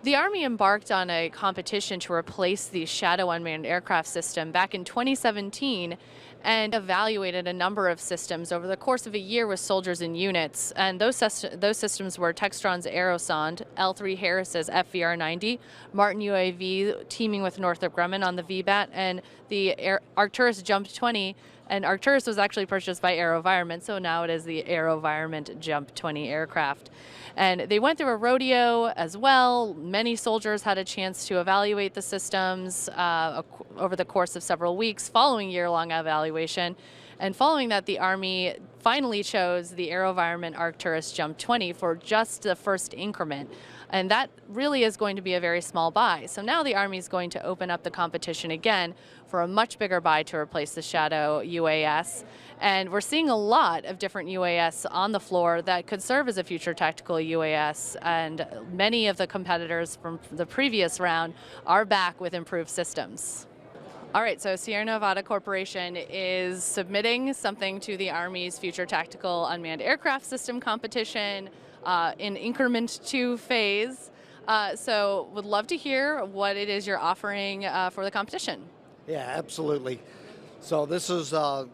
The Army embarked on a competition to replace the Shadow unmanned aircraft system back in 2017 and evaluated a number of systems over the course of a year with soldiers and units. And those systems were Textron's Aerosonde, L3 Harris's FVR-90, Martin UAV teaming with Northrop Grumman on the VBAT, and the Arcturus Jump 20. And Arcturus was actually purchased by AeroVironment, so now it is the AeroVironment Jump 20 aircraft. And they went through a rodeo as well. Many soldiers had a chance to evaluate the systems over the course of several weeks following year-long evaluation. And following that, the Army finally chose the AeroVironment Arcturus Jump 20 for just the first increment. And that really is going to be a very small buy. So now the Army is going to open up the competition again for a much bigger buy to replace the Shadow UAS. And we're seeing a lot of different UAS on the floor that could serve as a future tactical UAS. And many of the competitors from the previous round are back with improved systems. All right, so Sierra Nevada Corporation is submitting something to the Army's Future Tactical Unmanned Aircraft System competition in increment 2 phase. So would love to hear what it is you're offering for the competition. Yeah, absolutely. So this is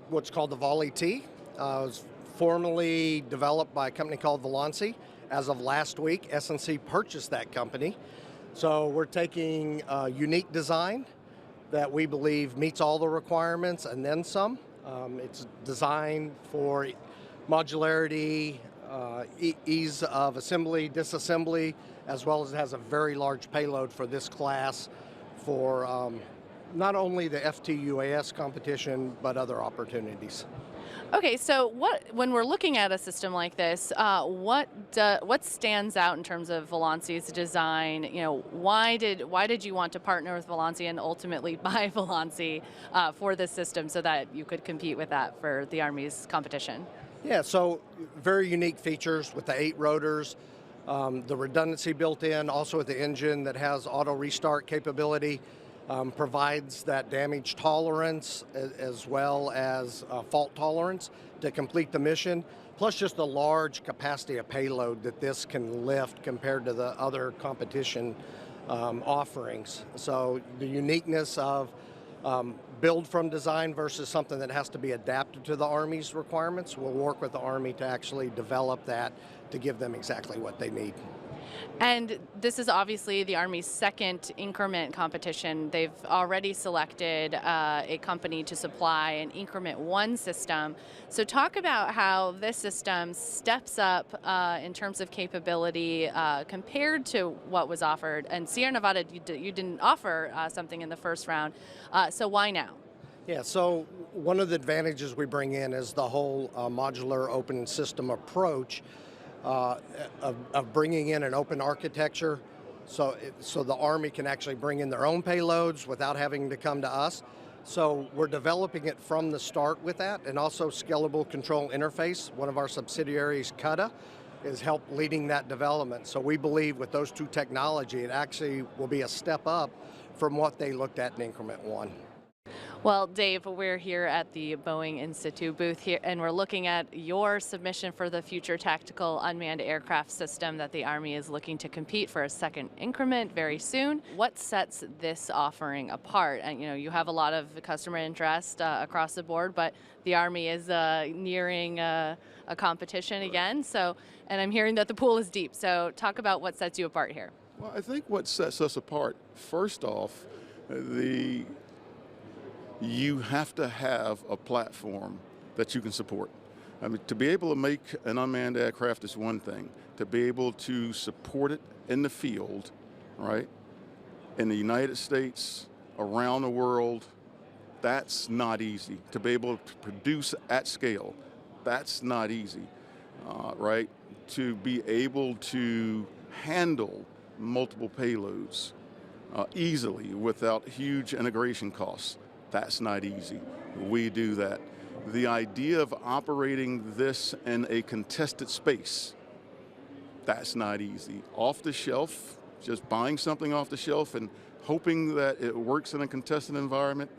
what's called the Volley T. It was formerly developed by a company called Volansi. As of last week, S&C purchased that company. So we're taking a unique design that we believe meets all the requirements and then some. It's designed for modularity, ease of assembly, disassembly, as well as it has a very large payload for this class for not only the FTUAS competition, but other opportunities. Okay, so when we're looking at a system like this, what stands out in terms of Volansi's design? You know, why did you want to partner with Volansi and ultimately buy Volansi for this system so that you could compete with that for the Army's competition? Yeah, so very unique features with the 8 rotors, the redundancy built in, also with the engine that has auto restart capability. Provides that damage tolerance as well as fault tolerance to complete the mission, plus just the large capacity of payload that this can lift compared to the other competition offerings. So the uniqueness of build from design versus something that has to be adapted to the Army's requirements. We'll work with the Army to actually develop that to give them exactly what they need. And this is obviously the Army's second increment competition. They've already selected a company to supply an increment 1 system. So talk about how this system steps up in terms of capability compared to what was offered. And Sierra Nevada, you didn't offer something in the first round. So why now? Yeah, so one of the advantages we bring in is the whole modular open system approach. Of bringing in an open architecture so the Army can actually bring in their own payloads without having to come to us. So we're developing it from the start with that, and also scalable control interface. One of our subsidiaries, CUDA, is help leading that development. So we believe with those 2 technology, it actually will be a step up from what they looked at in increment 1. Well, Dave, we're here at the Boeing Institute booth here, and we're looking at your submission for the Future Tactical Unmanned Aircraft System that the Army is looking to compete for a second increment very soon. What sets this offering apart? And you know, you have a lot of customer interest across the board, but the Army is nearing a competition again. So, and I'm hearing that the pool is deep. So, talk about what sets you apart here. Well, I think what sets us apart, first off, you have to have a platform that you can support. I mean, to be able to make an unmanned aircraft is one thing. To be able to support it in the field, right, in the United States, around the world, that's not easy. To be able to produce at scale, that's not easy, right? To be able to handle multiple payloads easily without huge integration costs, that's not easy. We do that. The idea of operating this in a contested space, that's not easy. Off the shelf, just buying something off the shelf and hoping that it works in a contested environment,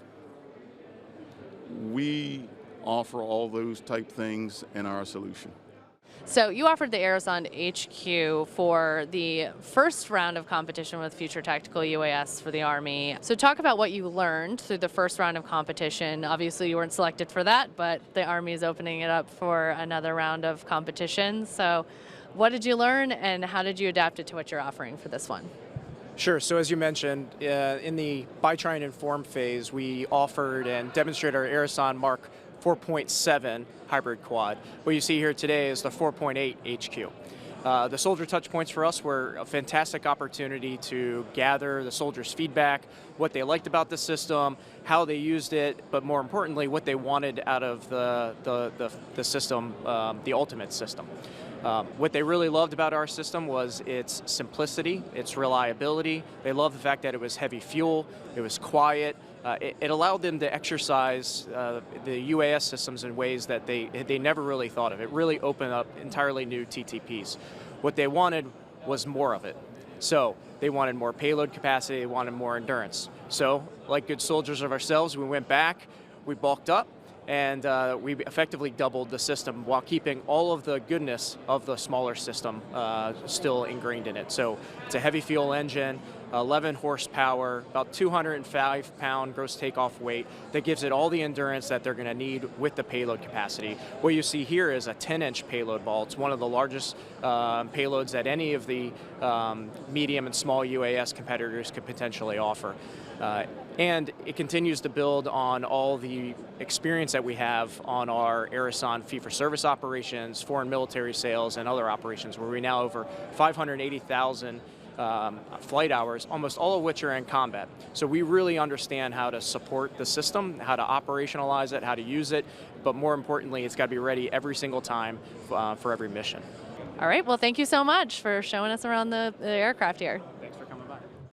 we offer all those type things in our solution. So you offered the Aerosonde HQ for the first round of competition with Future Tactical UAS for the Army. So talk about what you learned through the first round of competition. Obviously you weren't selected for that, but the Army is opening it up for another round of competition. So what did you learn and how did you adapt it to what you're offering for this one? Sure. So as you mentioned, in the Buy, Try, and Inform phase, we offered and demonstrated our Aerosonde Mark 4.7 hybrid quad. What you see here today is the 4.8 HQ. The soldier touch points for us were a fantastic opportunity to gather the soldiers' feedback, what they liked about the system, how they used it, but more importantly, what they wanted out of the system, the ultimate system. What they really loved about our system was its simplicity, its reliability. They loved the fact that it was heavy fuel, it was quiet. It allowed them to exercise the UAS systems in ways that they never really thought of. It really opened up entirely new TTPs. What they wanted was more of it. So they wanted more payload capacity, they wanted more endurance. So, like good soldiers of ourselves, we went back, we bulked up, and we effectively doubled the system while keeping all of the goodness of the smaller system still ingrained in it. So it's a heavy fuel engine, 11 horsepower, about 205-pound gross takeoff weight that gives it all the endurance that they're going to need with the payload capacity. What you see here is a 10-inch payload ball. It's one of the largest payloads that any of the medium and small UAS competitors could potentially offer. And it continues to build on all the experience that we have on our Aerosonde fee-for-service operations, foreign military sales, and other operations, where we now over 580,000 flight hours, almost all of which are in combat. So we really understand how to support the system, how to operationalize it, how to use it, but more importantly, it's got to be ready every single time for every mission. All right, well, thank you so much for showing us around the aircraft here.